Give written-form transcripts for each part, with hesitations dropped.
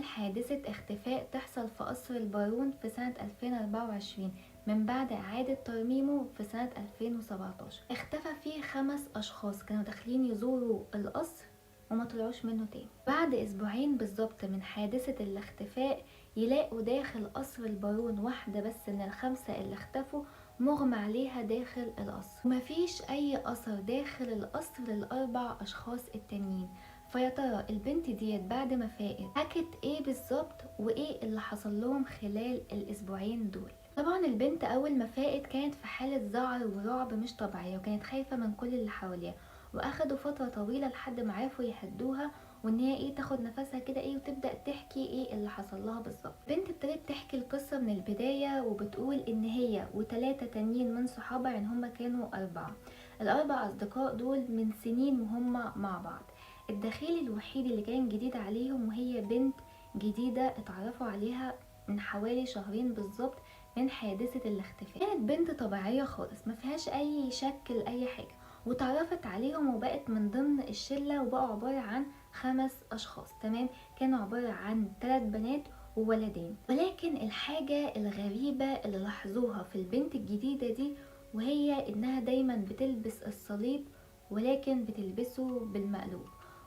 حادثة اختفاء تحصل في قصر البارون في سنة 2024 من بعد إعادة ترميمه في سنة 2017. اختفى فيه 5 أشخاص كانوا داخلين يزوروا القصر وما طلعوش منه تاني. بعد أسبوعين بالظبط من حادثة الاختفاء يلاقوا داخل قصر البارون واحدة بس من ال5 اللي اختفوا مغمى عليها داخل القصر، ومفيش أي أثر داخل القصر لل4 أشخاص التانيين. فيا ترى البنت ديت بعد ما فاقت حكت ايه بالظبط وايه اللي حصل لهم خلال الاسبوعين دول؟ طبعا البنت اول ما فاقت كانت في حالة ذعر ورعب مش طبيعية، وكانت خايفة من كل اللي حواليها، واخدوا فترة طويلة لحد ما عرفوا يهدوها وان هي تاخد نفسها كده وتبدأ تحكي ايه اللي حصل لها بالظبط. البنت ابتدت تحكي القصة من البداية وبتقول ان هي و3 تانيين من صحابها، يعني هما كانوا 4. ال4 اصدقاء دول من سنين وهما مع بعض. الدخيل الوحيد اللي كان جديد عليهم وهي بنت جديدة اتعرفوا عليها من حوالي شهرين بالظبط من حادثة الاختفاء. كانت بنت طبيعية خالص ما فيهاش اي شكل اي حاجة، وتعرفت عليهم وبقت من ضمن الشلة، وبقوا عبارة عن 5 اشخاص. تمام، كانوا عبارة عن 3 بنات وولدين. ولكن الحاجة الغريبة اللي لاحظوها في البنت الجديدة دي وهي انها دايما بتلبس الصليب، ولكن بتلبسه بالمقلوب.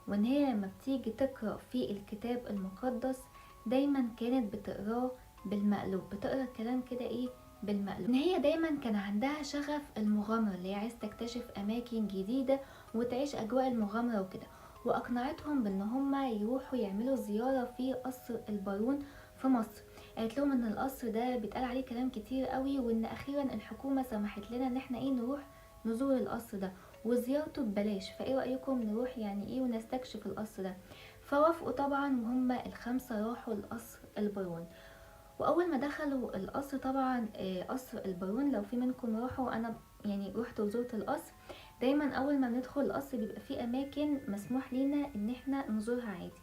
وان هي لما بتيجي تقرأ في الكتاب المقدس دايما كانت بتقراه بالمقلوب، بتقرأ الكلام كده بالمقلوب. ان هي دايما كان عندها شغف المغامرة، اللي هي عايز تكتشف اماكن جديدة وتعيش اجواء المغامرة وكده. واقنعتهم بان هما يروحوا يعملوا زيارة في قصر البارون في مصر. قالت لهم ان القصر ده بيتقال عليه كلام كتير قوي، وان اخيرا الحكومة سمحت لنا ان احنا نروح نزور القصر ده وزيارته ببلاش. فايه رأيكم نروح ونستكشف القصر ده؟ فوافقوا طبعا، وهم ال5 راحوا لقصر البارون. واول ما دخلوا القصر طبعا قصر البارون، لو في منكم راحوا، انا رحت وزرت القصر. دايما اول ما بندخل القصر بيبقى في اماكن مسموح لينا ان احنا نزورها عادي،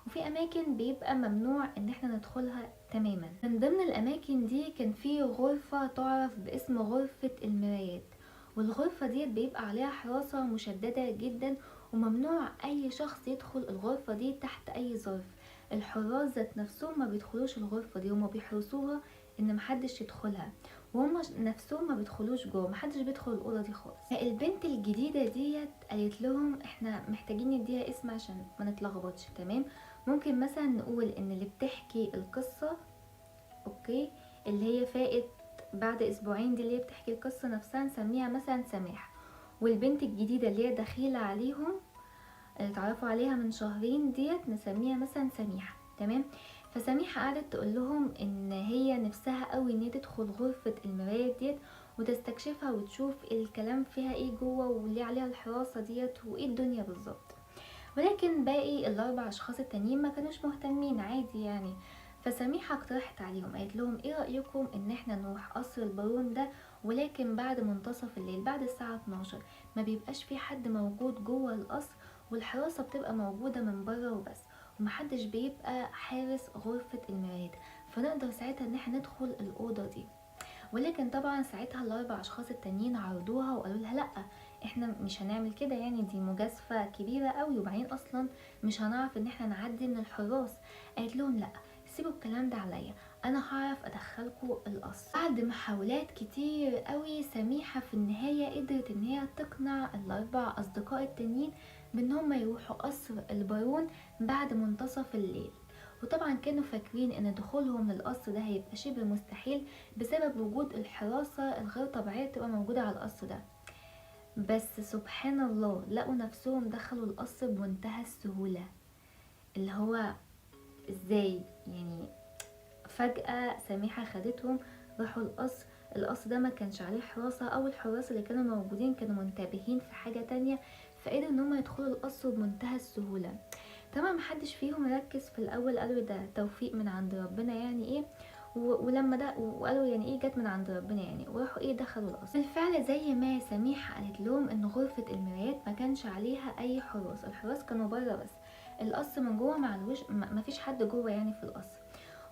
وفي اماكن بيبقى ممنوع ان احنا ندخلها تماما. من ضمن الاماكن دي كان في غرفة تعرف باسم غرفة المرايات، والغرفة دي بيبقى عليها حراسة مشددة جدا، وممنوع اي شخص يدخل الغرفة دي تحت اي ظرف. الحراس ذات نفسهم ما بيدخلوش الغرفة دي، هما بيحرسوها ان محدش يدخلها، وهم نفسهم ما بيدخلوش جوه، محدش بيدخل الاوضه دي خالص. البنت الجديده ديت قالت لهم احنا محتاجين نديها اسم عشان ما نتلخبطش. تمام، ممكن مثلا نقول ان اللي بتحكي القصه، اوكي، اللي هي فائت بعد اسبوعين دي اللي هي بتحكي القصه نفسها، نسميها مثلا سماح. والبنت الجديده اللي هي دخيله عليهم اللي اتعرفوا عليها من شهرين ديت نسميها مثلا سميحة. تمام، فسميحة قعدت تقول لهم ان هي نفسها قوي ان هي تدخل غرفة المرايات ديت وتستكشفها وتشوف الكلام فيها ايه جوه، واللي عليها الحراسة ديت وايه الدنيا بالظبط. ولكن باقي ال4 اشخاص التانيين ما كانوش مهتمين، عادي فسميحة اقترحت عليهم، قالت لهم ايه رأيكم ان احنا نروح قصر البارون ده، ولكن بعد منتصف الليل، بعد الساعة 12 ما بيبقاش في حد موجود جوه القصر، والحراسة بتبقى موجودة من بره وبس، ومحدش بيبقى حارس غرفة المرايات، فنقدر ساعتها ان احنا ندخل الأوضة دي. ولكن طبعا ساعتها ال4 اشخاص التانيين عرضوها وقالوا لها لا، احنا مش هنعمل كده، دي مجازفة كبيرة قوي، وبعدين اصلا مش هنعرف ان احنا نعدي من الحراس. قالت لهم لا، سيبوا الكلام ده عليا، انا هعرف ادخلكوا القصر. بعد محاولات كتير قوي، سميحة في النهاية قدرت ان هي تقنع ال4 اصدقاء التانيين بان هم يروحوا قصر البارون بعد منتصف الليل. وطبعا كانوا فاكرين ان دخولهم للقصر ده هيبقى شبه مستحيل بسبب وجود الحراسة الغير طبيعية تبقى موجودة على القصر ده. بس سبحان الله لقوا نفسهم دخلوا القصر بمنتهى السهولة. اللي هو ازاي فجأة سميحة خدتهم راحوا القصر. القصر ده ما كانش عليه حراسة، او الحراس اللي كانوا موجودين كانوا منتبهين في حاجة تانية، فقدروا ان هم يدخلوا القصر بمنتهى السهولة. طبعا محدش فيهم ركز في الاول، قالوا ده توفيق من عند ربنا ولما ده وقالوا جت من عند ربنا وراحوا دخلوا القصر. بالفعل زي ما سميحة قالت لهم ان غرفة المرايات ما كانش عليها اي حراس، الحراس كانوا بره بس، القصر من جوه معلوش ما فيش حد جوه في القصر.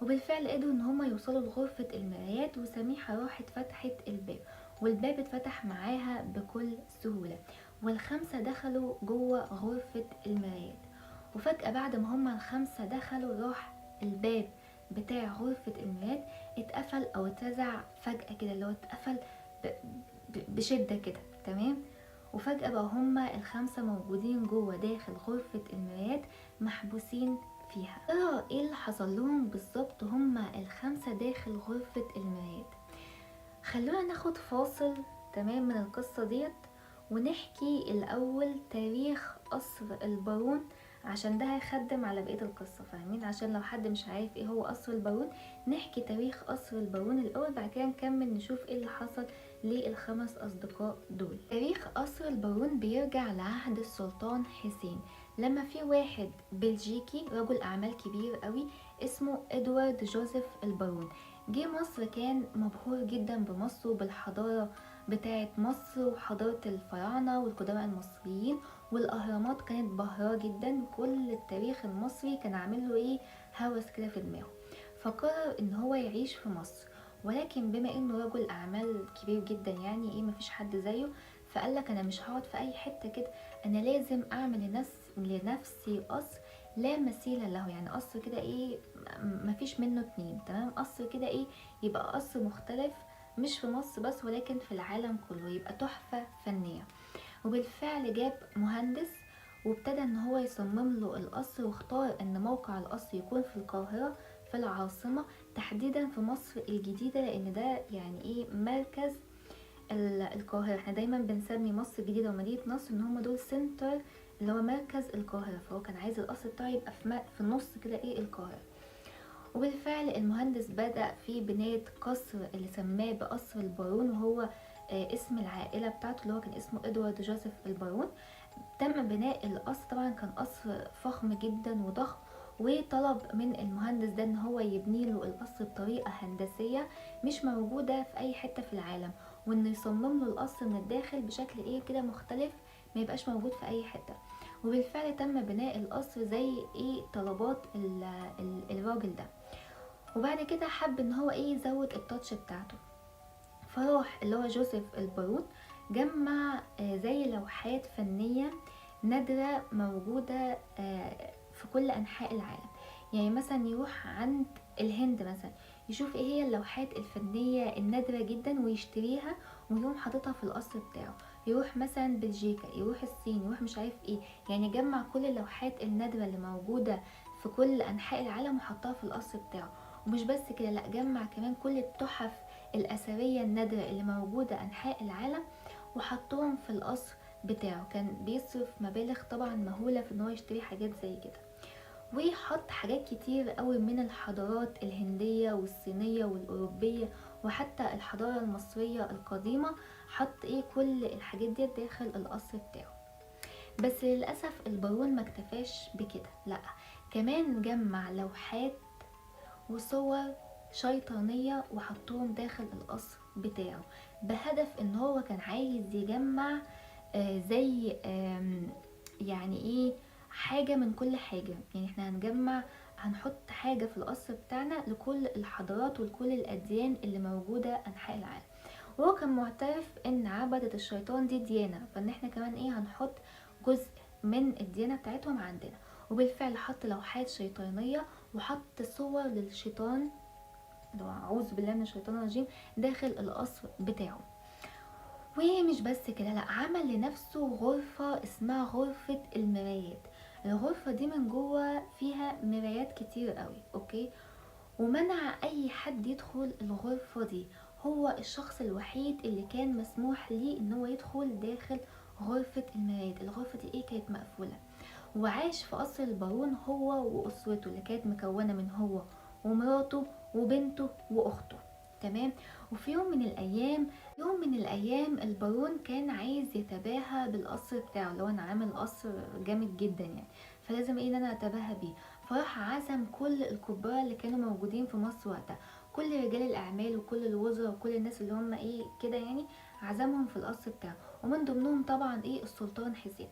وبالفعل قدروا ان هما يوصلوا لغرفة المرايات، وسميحة راحت فتحت الباب، والباب اتفتح معاها بكل سهولة، وال5 دخلوا جوه غرفة المرايات. وفجأة بعد ما هما ال5 دخلوا، راح الباب بتاع غرفة الميلاد اتقفل او اترزع فجأة كده، اللي هو اتقفل بشدة كده. تمام. وفجأة بقى هما الخمسة موجودين جوه داخل غرفة الميلاد محبوسين فيها. ترى ايه اللي حصل لهم بالظبط هما الخمسة داخل غرفة الميلاد؟ خلونا ناخد فاصل تمام من القصة ديت، ونحكي الأول تاريخ قصر البارون، عشان ده هيخدم على بقية القصة، فاهمين؟ عشان لو حد مش عارف ايه هو قصر البارون، نحكي تاريخ قصر البارون الأول، بعد كده نكمل نشوف ايه اللي حصل للخمس أصدقاء دول. تاريخ قصر البارون بيرجع لعهد السلطان حسين، لما في واحد بلجيكي رجل أعمال كبير قوي اسمه إدوارد جوزيف البارون جه مصر. كان مبهور جدا بمصر وبالحضارة بتاعة مصر وحضارة الفراعنة والقدماء المصريين، والأهرامات كانت بهراه جدا. كل التاريخ المصري كان عامل له ايه، هوس كده في دماغه. فقرر ان هو يعيش في مصر، ولكن بما انه رجل اعمال كبير جدا يعني ايه مفيش حد زيه، فقال لك انا مش هقعد في اي حتة كده، انا لازم اعمل لنفسي قصر لا مثيل له. يعني قصر كده ايه مفيش منه اتنين. تمام. قصر كده ايه يبقى قصر مختلف، مش في مصر بس ولكن في العالم كله، يبقى تحفة فنية. وبالفعل جاب مهندس وابتدى ان هو يصمم له القصر، واختار ان موقع القصر يكون في القاهرة في العاصمة، تحديدا في مصر الجديدة، لان ده يعني ايه مركز القاهرة. احنا دايما بنسمي مصر الجديدة ومدينة نصر ان هم دول سنتر، اللي هو مركز القاهرة، فهو كان عايز القصر بتاعه يبقى في النص كده ايه القاهرة. وبالفعل المهندس بدأ في بناية قصر اللي سماه بقصر البارون، وهو اسم العائلة بتاعته اللي هو كان اسمه إدوارد جوزيف البارون. تم بناء القصر، طبعا كان قصر فخم جدا وضخم، وطلب من المهندس ده ان هو يبني له القصر بطريقة هندسية مش موجودة في اي حتة في العالم، وانه يصمم له القصر من الداخل بشكل ايه كده مختلف ما يبقاش موجود في اي حتة. وبالفعل تم بناء القصر زي ايه طلبات الراجل ده. وبعد كده حب ان هو ايه يزود التاتش بتاعته، فراح اللي هو جوزيف البارون جمع زي لوحات فنية نادرة موجودة في كل أنحاء العالم. يعني مثلا يروح عند الهند مثلا يشوف ايه هي اللوحات الفنية النادرة جدا ويشتريها ويقوم حاططها في القصر بتاعه. يروح مثلا بلجيكا، يروح الصين، يروح مش عارف ايه، يعني جمع كل اللوحات النادرة اللي موجودة في كل أنحاء العالم وحطها في القصر بتاعه. ومش بس كده، لا، جمع كمان كل التحف الأثرية النادرة اللي موجودة أنحاء العالم وحطهم في القصر بتاعه. كان بيصرف مبالغ طبعا مهولة في ان هو يشتري حاجات زي كده، ويحط حاجات كتير قوي من الحضارات الهندية والصينية والأوروبية وحتى الحضارة المصرية القديمة. حط ايه كل الحاجات دي داخل القصر بتاعه. بس للأسف البارون ما اكتفاش بكده، لا، كمان جمع لوحات وصور شيطانية وحطهم داخل القصر بتاعه، بهدف ان هو كان عايز يجمع زي يعني ايه حاجة من كل حاجة. يعني احنا هنحط حاجة في القصر بتاعنا لكل الحضارات ولكل الأديان اللي موجودة أنحاء العالم. وهو كان معترف ان عبدة الشيطان دي ديانة، فان احنا كمان ايه هنحط جزء من الديانة بتاعتهم عندنا. وبالفعل حط لوحات شيطانية وحط صور للشيطان اللي هو اعوذ بالله من الشيطان الرجيم داخل القصر بتاعه. ومش بس كده، لا، عمل لنفسه غرفة اسمها غرفة المرايات. الغرفة دي من جوه فيها مرايات كتير قوي، اوكي، ومنع اي حد يدخل الغرفة دي. هو الشخص الوحيد اللي كان مسموح ليه ان هو يدخل داخل غرفة المرايات. الغرفة دي ايه كانت مقفولة، وعاش في قصر البارون هو وأسرته اللي كانت مكونة من هو ومراته وبنته وأخته. تمام. وفي يوم من الأيام البارون كان عايز يتباهى بالقصر بتاعه، اللي هو أنا عامل قصر جامد جدا يعني، فلازم ايه ان انا اتباهى بيه. فراح عزم كل الكبار اللي كانوا موجودين في مصر وقتها، كل رجال الأعمال وكل الوزراء وكل الناس اللي هم ايه كده يعني، عزمهم في القصر بتاعه، ومن ضمنهم طبعا ايه السلطان حسين.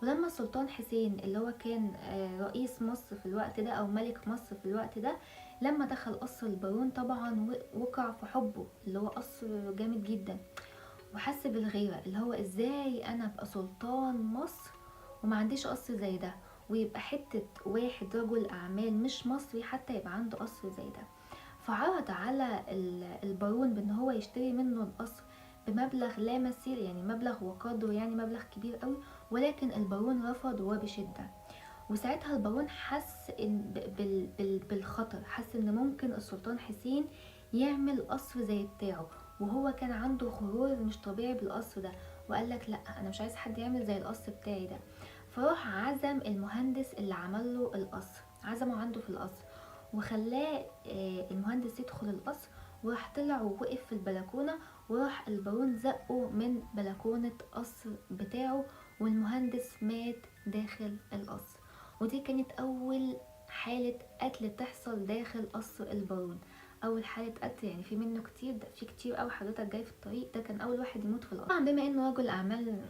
ولما السلطان حسين اللي هو كان رئيس مصر في الوقت ده او ملك مصر في الوقت ده، لما دخل قصر البارون طبعا وقع في حبه، اللي هو قصر جامد جدا، وحس بالغيرة اللي هو ازاي انا ابقى سلطان مصر وما عنديش قصر زي ده، ويبقى حتة واحد رجل اعمال مش مصري حتى يبقى عنده قصر زي ده. فعرض على البارون بان هو يشتري منه القصر بمبلغ لا مثيل، يعني مبلغ وقدره يعني مبلغ كبير قوي، ولكن البارون رفض وبشدة. وساعتها البارون حس إن بالخطر، حس ان ممكن السلطان حسين يعمل قصر زي بتاعه، وهو كان عنده غرور مش طبيعي بالقصر ده، وقال لك لا انا مش عايز حد يعمل زي القصر بتاعي ده. فراح عزم المهندس اللي عمل له القصر، عزمه عنده في القصر وخلاه المهندس يدخل القصر، وراح طلع ووقف في البلكونة، وراح البارون زقه من بلكونة قصر بتاعه، والمهندس مات داخل القصر. ودي كانت أول حالة قتل تحصل داخل قصر البارون. أول حالة قتل، يعني في منه كتير، ده في كتير أوي حضرتك جاي في الطريق، ده كان أول واحد يموت في القصر. طبعا بما إنه رجل أعمال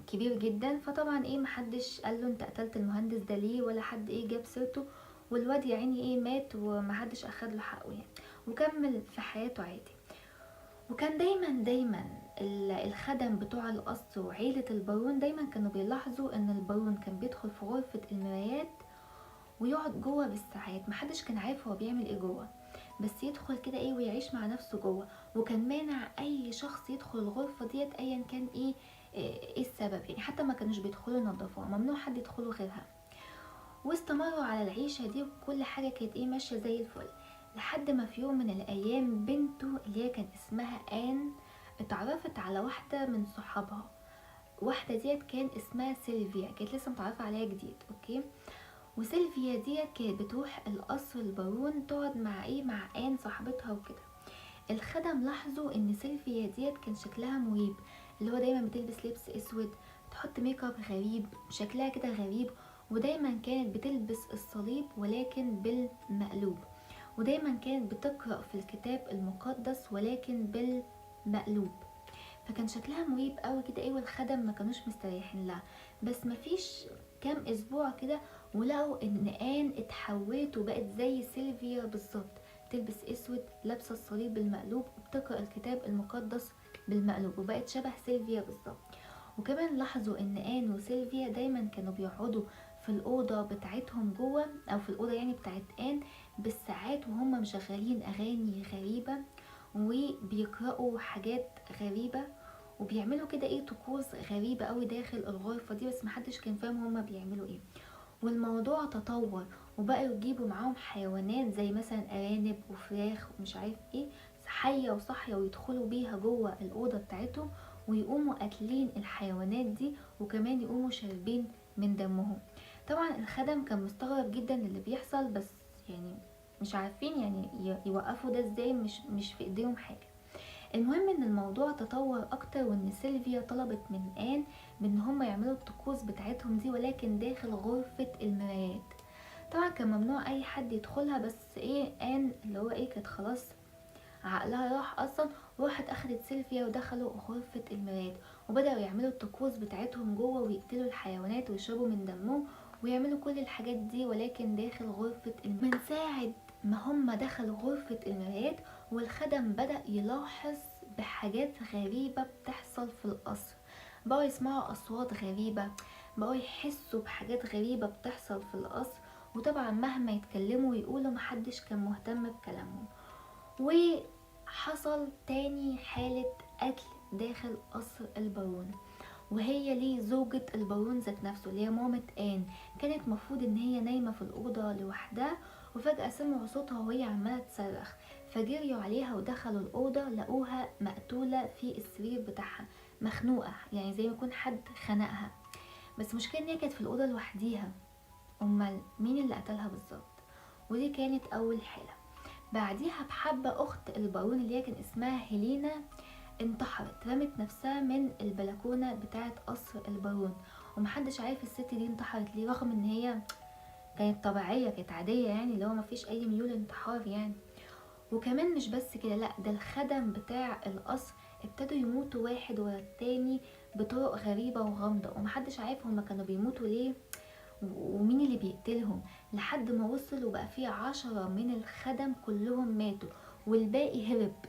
كبير جدا، فطبعا ايه محدش قال له انت قتلت المهندس ده ليه، ولا حد ايه جاب سيرته، والواد يا عيني ايه مات ومحدش اخد له حقه يعني، وكمل في حياته عادي. وكان دايما الخدم بتوع القصر وعيلة البارون دايما كانوا بيلاحظوا ان البارون كان بيدخل في غرفة المرايات ويقعد جوه بالساعات، محدش كان عارف هو بيعمل ايه جوه، بس يدخل كده ايه ويعيش مع نفسه جوه. وكان مانع اي شخص يدخل الغرفة ديت ايا كان ايه السبب، يعني حتى ما كانوش بيدخلوا ينضفوها، ممنوع حد يدخله غيرها. واستمروا على العيشة دي، وكل حاجة كانت ايه ماشية زي الفل، لحد ما في يوم من الايام بنته اللي هي كان اسمها آن اتعرفت على واحدة من صحابها. واحدة ديت كان اسمها سيلفيا، كانت لسه متعرفة عليها جديد، اوكي. وسيلفيا ديت كانت بتروح القصر البارون تقعد مع آن صاحبتها وكده. الخدم لاحظوا ان سيلفيا ديت كان شكلها مريب، اللي هو دايما بتلبس لبس اسود، بتحط ميك اب غريب، شكلها كده غريب، ودايما كانت بتلبس الصليب ولكن بالمقلوب، ودايما كانت بتقرأ في الكتاب المقدس ولكن بالمقلوب. فكان شكلها مريب قوي كده ايه، والخدم ما كانوش مستريحين لها. بس مفيش كام اسبوع كده ولقوا ان آن اتحولت وبقت زي سيلفيا بالظبط، تلبس اسود، لابسه الصليب بالمقلوب، وبتقرا الكتاب المقدس بالمقلوب، وبقت شبه سيلفيا بالظبط. وكمان لاحظوا ان آن وسيلفيا دايما كانوا بيقعدوا في الأوضة بتاعتهم جوه، أو في الأوضة يعني بتاعت آن بالساعات وهم مشغلين أغاني غريبة وبيقرأوا حاجات غريبة، وبيعملوا كده ايه طقوس غريبة قوي داخل الغرفة دي، بس محدش كان فاهم هما بيعملوا ايه. والموضوع تطور وبقوا يجيبوا معاهم حيوانات زي مثلا أرانب وفراخ ومش عارف ايه، حية وصحية، ويدخلوا بيها جوه الأوضة بتاعتهم ويقوموا قاتلين الحيوانات دي، وكمان يقوموا شاربين من دمهم. طبعا الخدم كان مستغرب جدا اللي بيحصل، بس يعني مش عارفين يعني يوقفوا ده ازاي، مش في ايديهم حاجة. المهم ان الموضوع تطور اكتر، وان سيلفيا طلبت من آن بان هم يعملوا الطقوس بتاعتهم دي ولكن داخل غرفة المرايات. طبعا كان ممنوع اي حد يدخلها، بس ايه آن اللي هو ايه كانت خلاص عقلها راح اصلا، وراحت اخدت سيلفيا ودخلوا غرفة المرايات، وبدأوا يعملوا الطقوس بتاعتهم جوه، ويقتلوا الحيوانات ويشربوا من دمهم ويعملوا كل الحاجات دي ولكن داخل غرفة المرايات. من ساعة ما هم دخلوا غرفة المرايات والخدم بدأ يلاحظ بحاجات غريبة بتحصل في القصر، بقوا يسمعوا أصوات غريبة، بقوا يحسوا بحاجات غريبة بتحصل في القصر. وطبعا مهما يتكلموا ويقولوا محدش كان مهتم بكلامهم. وحصل تاني حالة قتل داخل قصر البارون، وهي ليه زوجة البارون ذات نفسه اللي هي مامة آن. كانت مفروض ان هي نايمة في الأوضة لوحدها، وفجأة سمعوا صوتها وهي عمالة تصرخ، فجريوا عليها ودخلوا الأوضة لقوها مقتولة في السرير بتاعها، مخنوقة يعني زي ما يكون حد خنقها. بس مشكلة ان هي كانت في الأوضة لوحديها، امال مين اللي قتلها بالظبط؟ ودي كانت أول حالة. بعديها بحبة أخت البارون اللي هي كان اسمها هيلينا انتحرت، رمت نفسها من البلكونة بتاعة قصر البارون، ومحدش عارف الست دي انتحرت ليه، رغم ان هي كانت طبيعية، كانت عادية يعني، اللي هو مفيش اي ميول انتحار يعني. وكمان مش بس كده، لا ده الخدم بتاع القصر ابتدوا يموتوا واحد ورا التاني بطرق غريبة وغامضة، ومحدش عارف هما كانوا بيموتوا ليه ومين اللي بيقتلهم، لحد ما وصل وبقى فيه 10 من الخدم كلهم ماتوا والباقي هرب.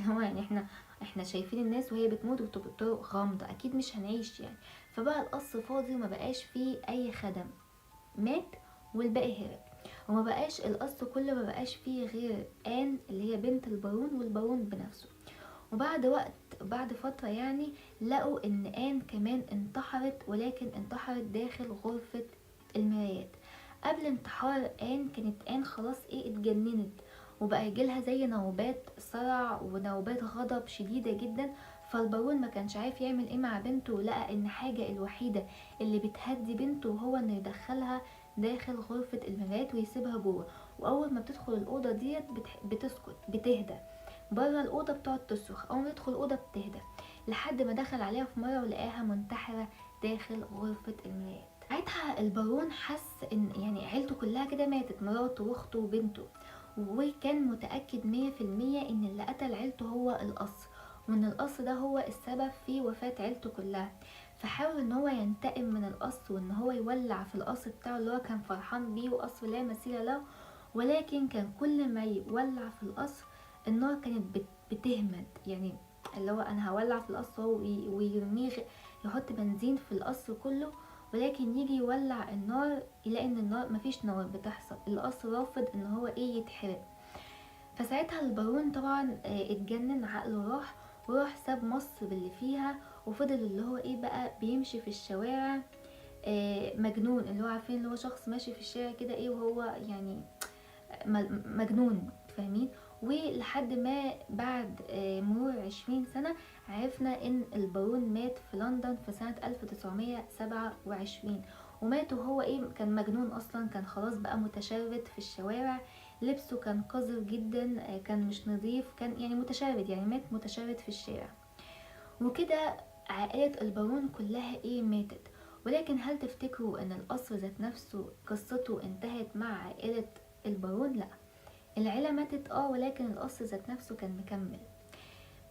هو يعني احنا شايفين الناس وهي بتموت بطرق غامضة، اكيد مش هنعيش يعني. فبقى القصر فاضي وما بقاش فيه اي خدم، مات والباقي هرب، وما بقاش القصر كله ما بقاش فيه غير آن اللي هي بنت البارون والبارون بنفسه. وبعد وقت، بعد فترة يعني، لقوا ان آن كمان انتحرت، ولكن انتحرت داخل غرفة المرايات. قبل انتحار آن كانت آن خلاص اتجننت، وبقى يجيلها زي نوبات صرع ونوبات غضب شديدة جدا. فالبارون ما كانش عارف يعمل ايه مع بنته، لقى ان حاجة الوحيدة اللي بتهدي بنته هو انه يدخلها داخل غرفة المرايات ويسيبها جوه. واول ما بتدخل الأوضة ديت بتسكت، بتهدى. بره الأوضة بتقعد تصرخ، أول ما تدخل الأوضة بتهدى، لحد ما دخل عليها في مرة ولقاها منتحرة داخل غرفة المرايات. ساعتها البارون حس ان يعني عيلته كلها كده ماتت، مراته واخته وبنته، وكان متأكد 100% ان اللي قتل عيلته هو القصر، وان القصر ده هو السبب في وفاة عيلته كلها. فحاول ان هو ينتقم من القصر، وان هو يولع في القصر بتاعه اللي هو كان فرحان بيه وقصر لا مثيل له. ولكن كان كل ما يولع في القصر النار كانت بتهمد، يعني اللي هو انا هولع في القصر ويرميه، يحط بنزين في القصر كله، ولكن يجي يولع النار يلاقي ان النار مفيش نار بتحصل، القصر رافض ان هو يتحرق. فساعتها البارون طبعا اتجنن، عقله راح، وراح ساب مصر باللي فيها، وفضل اللي هو بقى بيمشي في الشوارع مجنون، اللي هو عارفين اللي هو شخص ماشي في الشارع كده وهو يعني مجنون، فاهمين. ولحد ما بعد مرور 20 سنة عرفنا ان البارون مات في لندن في سنة 1927. ومات وهو كان مجنون اصلا، كان خلاص بقى متشرد في الشوارع، لبسه كان قذر جدا، كان مش نظيف، كان يعني متشرد، يعني مات متشرد في الشارع. وكده عائلة البارون كلها ماتت. ولكن هل تفتكروا ان القصر ذات نفسه قصته انتهت مع عائلة البارون؟ لا، العيلة ماتت ولكن القصر ذات نفسه كان مكمل.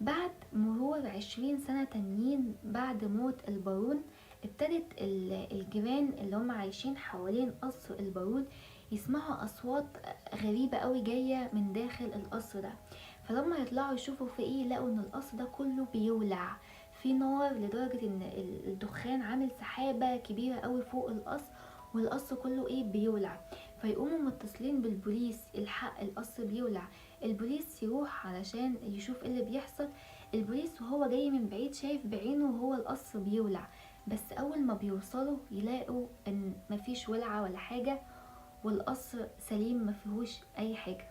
بعد مرور 20 سنة تانيين بعد موت البارون، ابتدت الجيران اللي هم عايشين حوالين قصر البارون يسمعوا أصوات غريبة قوي جاية من داخل القصر ده. فلما يطلعوا يشوفوا في لقوا ان القصر ده كله بيولع في نار، لدرجة ان الدخان عامل سحابة كبيرة قوي فوق القصر، والقصر كله بيولع. فيقوموا متصلين بالبوليس، الحق القصر بيولع. البوليس يروح علشان يشوف اللي بيحصل. البوليس وهو جاي من بعيد شايف بعينه وهو القصر بيولع، بس اول ما بيوصلوا يلاقوا ان مفيش ولعة ولا حاجة، والقصر سليم مفيهوش اي حاجة.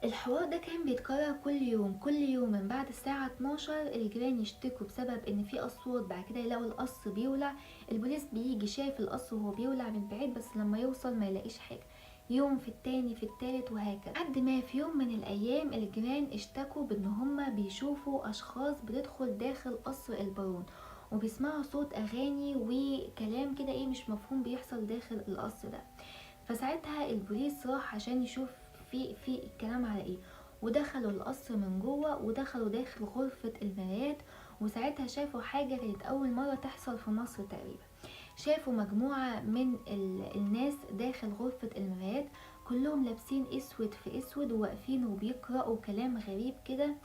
الحوار ده كان بيتكرر كل يوم كل يوم، من بعد الساعة 12 الجيران يشتكوا بسبب ان في اصوات، بعد كده يلاقوا القصر بيولع. البوليس بيجي شايف القصر وهو بيولع من بعيد، بس لما يوصل ما يلاقيش حاجة. يوم في التاني في التالت وهكذا، لحد ما في يوم من الايام الجيران اشتكوا بان هما بيشوفوا اشخاص بتدخل داخل قصر البارون، وبيسمعوا صوت اغاني وكلام كده مش مفهوم بيحصل داخل القصر ده. فساعتها البوليس راح عشان يشوف في الكلام على ودخلوا القصر من جوه، ودخلوا داخل غرفة المرايات. وساعتها شافوا حاجة كانت أول مرة تحصل في مصر تقريبا. شافوا مجموعة من الناس داخل غرفة المرايات، كلهم لابسين اسود في اسود وواقفين وبيقرأوا كلام غريب كده.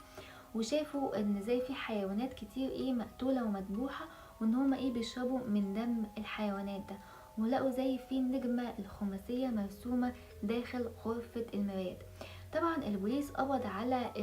وشافوا ان زي في حيوانات كتير مقتولة ومذبوحة، وان هما بيشربوا من دم الحيوانات ده. ولقوا زي في النجمة الخماسية مرسومة داخل غرفة المرايات. طبعا البوليس قبض على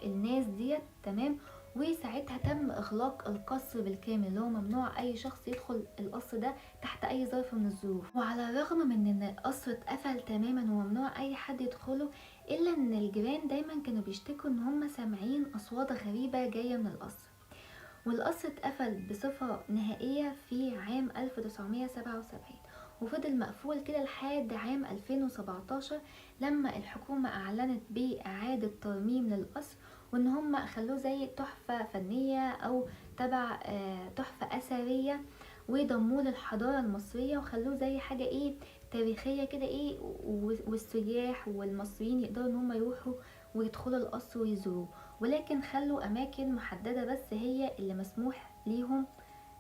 الناس ديت، تمام. وساعتها تم اغلاق القصر بالكامل، اللي هو ممنوع اي شخص يدخل القصر ده تحت اي ظرف من الظروف. وعلى الرغم من ان القصر اتقفل تماما وممنوع اي حد يدخله، الا ان الجيران دايما كانوا بيشتكوا ان هم سامعين اصوات غريبة جاية من القصر. والقصر اتقفل بصفة نهائية في عام 1977، وفضل مقفول كده لحد عام 2017 لما الحكومة اعلنت باعادة ترميم للقصر، وان هم خلوه زي تحفة فنية او تبع تحفة اثرية، وضموه للحضارة المصرية، وخلوه زي حاجة تاريخية كده والسياح والمصريين يقدروا ان هم يروحوا ويدخلوا القصر ويزوروه. ولكن خلوا اماكن محددة بس هي اللي مسموح ليهم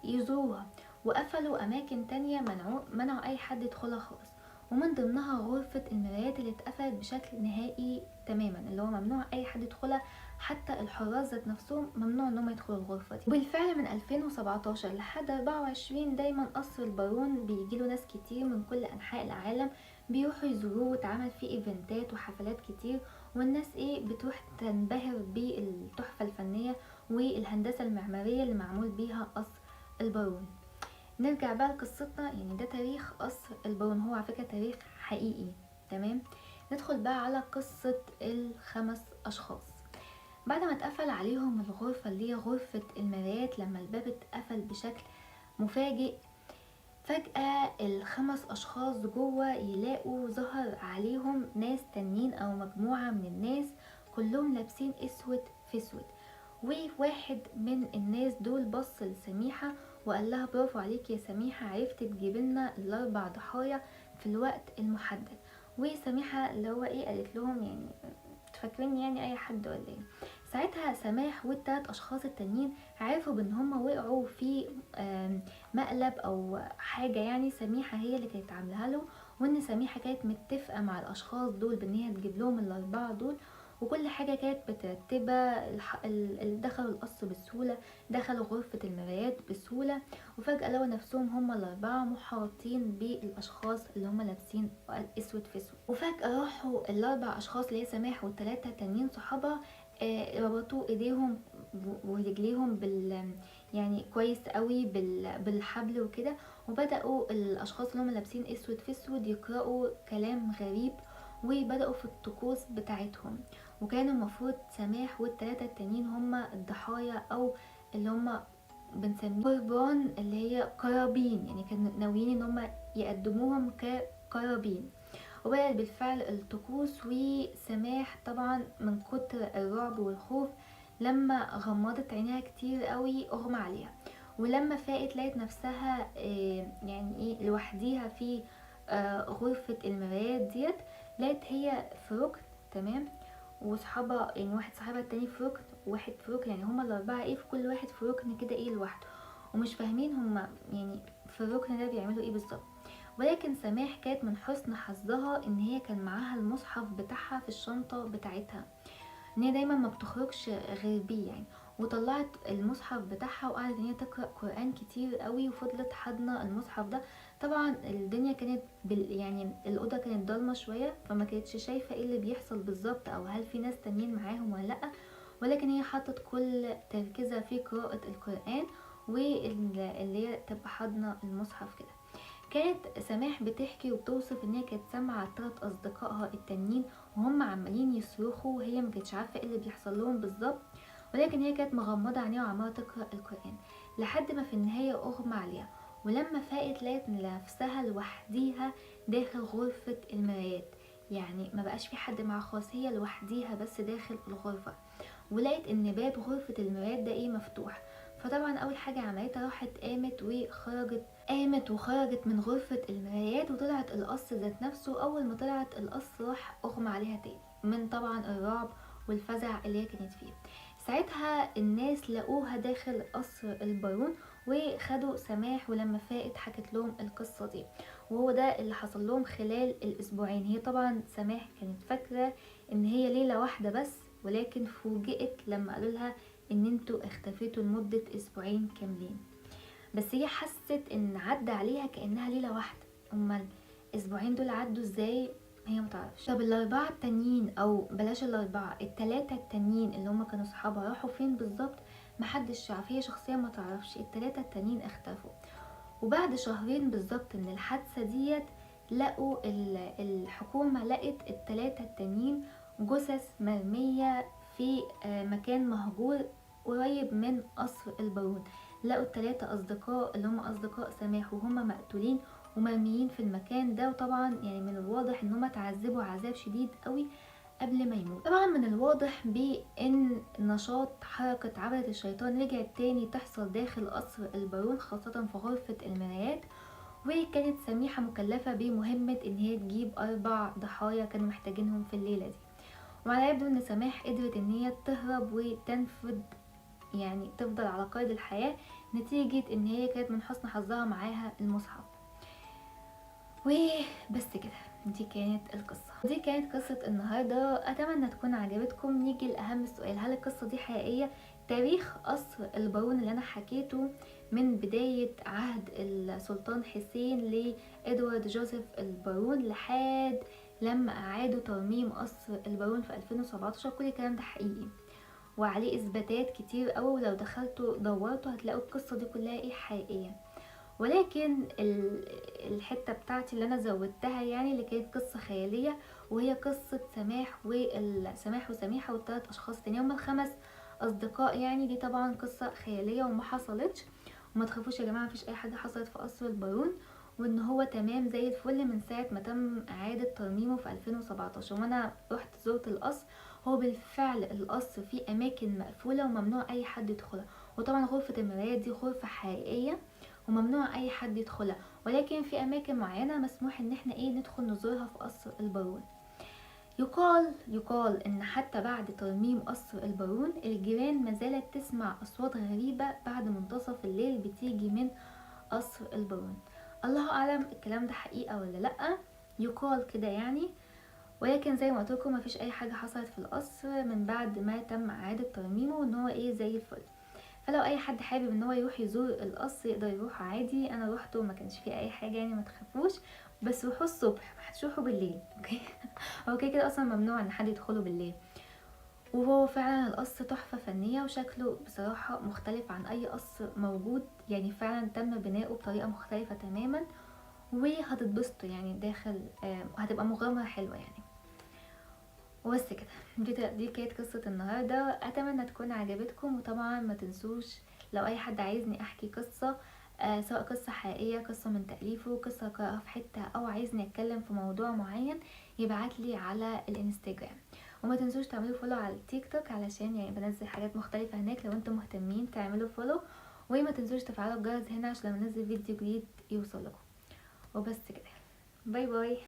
يزوروها، وقفلوا اماكن تانية منعوا اي حد يدخلها خالص. ومن ضمنها غرفة المرايات اللي اتقفلت بشكل نهائي تماما، اللي هو ممنوع اي حد يدخلها، حتى الحراس ذات نفسهم ممنوع انهم يدخلوا الغرفة دي. وبالفعل من 2017 لحد 24 دايما قصر البارون بيجيله ناس كتير من كل انحاء العالم بيروحوا يزوروه، واتعمل فيه ايفنتات وحفلات كتير، والناس بتروح تنبهر بالتحفة الفنية والهندسة المعمارية اللي معمول بيها قصر البارون. نرجع بقى لقصتنا، يعني ده تاريخ قصر البارون، هو على فكرة تاريخ حقيقي. تمام، ندخل بقى على قصة الخمس أشخاص. بعد ما اتقفل عليهم الغرفة اللي هي غرفة المرايات، لما الباب اتقفل بشكل مفاجئ، فجأة الخمس أشخاص جوه يلاقوا ظهر عليهم ناس تانيين أو مجموعة من الناس كلهم لابسين اسود في اسود. وواحد من الناس دول بص لسميحة وقال لها برافو عليك يا سميحة، عرفت تجيب لنا ال4 ضحايا في الوقت المحدد. وسميحة اللي هو قالت لهم يعني فاكرين يعني اي حد ولا ايه. ساعتها سماح والتلات اشخاص التانيين عرفوا بان هم وقعوا في مقلب او حاجة، يعني سميحة هي اللي كانت عاملها له، وان سميحة كانت متفقة مع الاشخاص دول بان هي تجيب لهم ال4 دول، وكل حاجة كانت مترتبة. دخلوا القصر بسهولة، دخلوا غرفة المرايات بسهولة، وفجأة لقوا نفسهم هم ال4 محاطين بالاشخاص اللي هم لابسين اسود في اسود. وفجأة راحوا ال4 اشخاص اللي هي سماح والتلاتة تانيين صحابها ربطوا ايديهم ورجليهم يعني كويس قوي بالحبل وكده، وبدأوا الاشخاص اللي هم لابسين اسود في اسود يقرأوا كلام غريب، وبدأوا في الطقوس بتاعتهم. وكانوا المفروض سماح والتلاتة التانيين هم الضحايا، او اللي هم بنسميه قربان، اللي هي قرابين، يعني كانوا ناويين ان هم يقدموهم كقرابين. وبدأت بالفعل الطقوس، وسماح طبعا من كتر الرعب والخوف لما غمضت عينيها كتير قوي اغمى عليها، ولما فاقت لقيت نفسها يعني لوحديها في غرفة المرايات ديت. لقيت هي في ركن، تمام، وصحابها يعني واحد صاحبها التاني في ركن وواحد في ركن، يعني هما ال4 في كل واحد في ركن كده لوحده، ومش فاهمين هما يعني في الركن ده بيعملوا ايه بالظبط. ولكن سماح كانت من حسن حظها ان هي كان معاها المصحف بتاعها في الشنطة بتاعتها، ان هي دايما ما بتخرجش غير بيه يعني. وطلعت المصحف بتاعها وقعدت ان هي تقرأ قرآن كتير قوي، وفضلت حاضنة المصحف ده. طبعا الدنيا كانت يعني الأوضة كانت ضلمة شوية، فما كانتش شايفة ايه اللي بيحصل بالظبط، او هل في ناس تانيين معاهم ولا لأ. ولكن هي حطت كل تركيزها في قراءة القرآن، واللي هي تبقى حاضنة المصحف كده. كانت سماح بتحكي وبتوصف ان هي كانت سامعه التلات اصدقائها التانيين وهم عمالين يصرخوا، وهي ما كانتش عارفه ايه اللي بيحصل لهم بالظبط، ولكن هي كانت مغمضه عينيها وعماله تقرا القران لحد ما في النهايه اغمى عليها. ولما فاقت لقت نفسها لوحديها داخل غرفه المرايات، يعني ما بقاش في حد معاها خالص، هي لوحديها بس داخل الغرفه. ولقيت ان باب غرفه المرايات ده مفتوح. فطبعا اول حاجه عملتها راحت قامت وخرجت من غرفة المرايات وطلعت القصر ذات نفسه. أول ما طلعت القصر راح أغمى عليها تاني من طبعا الرعب والفزع اللي هي كانت فيه. ساعتها الناس لقوها داخل قصر البارون وخدوا سماح، ولما فاقت حكت لهم القصة دي، وهو ده اللي حصل لهم خلال الأسبوعين. هي طبعا سماح كانت فاكرة ان هي ليلة واحدة بس، ولكن فوجئت لما قالوا لها ان انتوا اختفيتوا لمدة أسبوعين كاملين. بس هي حست ان عدى عليها كأنها ليلة واحدة، امال الاسبوعين دول عدوا ازاي؟ هي متعرفش. طب ال4 التانيين، او بلاش ال4، التلاتة التانيين اللي هما كانوا صحابها راحوا فين بالظبط؟ محدش يعرف، هي شخصيا ما تعرفش. التلاتة التانيين اختفوا. وبعد شهرين بالظبط من الحادثة ديت لقوا الحكومة لقت التلاتة التانيين جثث مرمية في مكان مهجور قريب من قصر البارون. لقوا التلاتة أصدقاء اللي هم أصدقاء سماح وهم مقتولين ومرميين في المكان ده. وطبعا يعني من الواضح ان هم تعذبوا عذاب شديد قوي قبل ما يموت. طبعا من الواضح بان نشاط حركة عبدة الشيطان رجعت تاني تحصل داخل قصر البارون، خاصة في غرفة المرايات. وكانت سميحة مكلفة بمهمة ان هي تجيب 4 ضحايا كانوا محتاجينهم في الليلة دي. وعلى يبدو ان سماح قدرت ان هي تهرب وتنفذ، يعني تفضل على قيد الحياة، نتيجة ان هي كانت من حسن حظها معاها المصحف. وبس كده، دي كانت قصة النهاردة. اتمنى تكون عجبتكم. نيجي لاهم السؤال، هل القصة دي حقيقية؟ تاريخ قصر البارون اللي انا حكيته من بداية عهد السلطان حسين لإدوارد جوزيف البارون لحد لما اعادوا ترميم قصر البارون في 2017، كل الكلام ده حقيقي وعليه اثباتات كتير قوي، ولو دخلتوا دورتوا هتلاقوا القصة دي كلها حقيقية. ولكن الحتة بتاعتي اللي انا زودتها يعني اللي كانت قصة خيالية، وهي قصة سماح وسميحة والثلاث اشخاص تاني، هما الخمس اصدقاء يعني. دي طبعا قصة خيالية وما حصلتش، وما تخافوش يا جماعة، مفيش اي حاجة حصلت في قصر البارون، وان هو تمام زي الفل من ساعة ما تم اعادة ترميمه في 2017. وانا رحت زرت القصر، هو بالفعل القصر فيه اماكن مقفولة وممنوع اي حد يدخلها، وطبعا غرفة المرايات دي غرفة حقيقية وممنوع اي حد يدخلها، ولكن في اماكن معينة مسموح ان احنا ندخل نزورها في قصر البارون. يقال ان حتى بعد ترميم قصر البارون الجيران ما زالت تسمع اصوات غريبة بعد منتصف الليل بتيجي من قصر البارون. الله اعلم الكلام ده حقيقة ولا لا، يقال كده يعني. ولكن زي ما قلت لكم مفيش اي حاجة حصلت في القصر من بعد ما تم اعادة ترميمه، وان هو زي الفل. فلو اي حد حابب ان هو يروح يزور القصر يقدر يروح عادي. انا روحته ما كانش فيه اي حاجه يعني، ما تخافوش، بس روحوا الصبح، ما هتروحوا بالليل، اوكي؟ هو كده كده اصلا ممنوع ان حد يدخله بالليل. وهو فعلا القصر تحفه فنيه، وشكله بصراحه مختلف عن اي قصر موجود يعني، فعلا تم بناؤه بطريقه مختلفه تماما، وهتتبسطوا يعني داخل، هتبقى مغامره حلوه يعني. وبس كده، دي كانت قصة النهاردة. اتمنى تكون عجبتكم، وطبعا ما تنسوش لو اي حد عايزني احكي قصة، سواء قصة حقيقية، قصة من تأليفه، قصة قراءة في حتة، او عايزني اتكلم في موضوع معين، يبعتلي على الانستجرام. وما تنسوش تعملوا فولو على التيك توك علشان يعني بنزل حاجات مختلفة هناك، لو انتم مهتمين تعملوا فولو. وما تنسوش تفعلوا الجرس هنا عشان لما انزل فيديو جديد يوصل لكم. وبس كده، باي باي.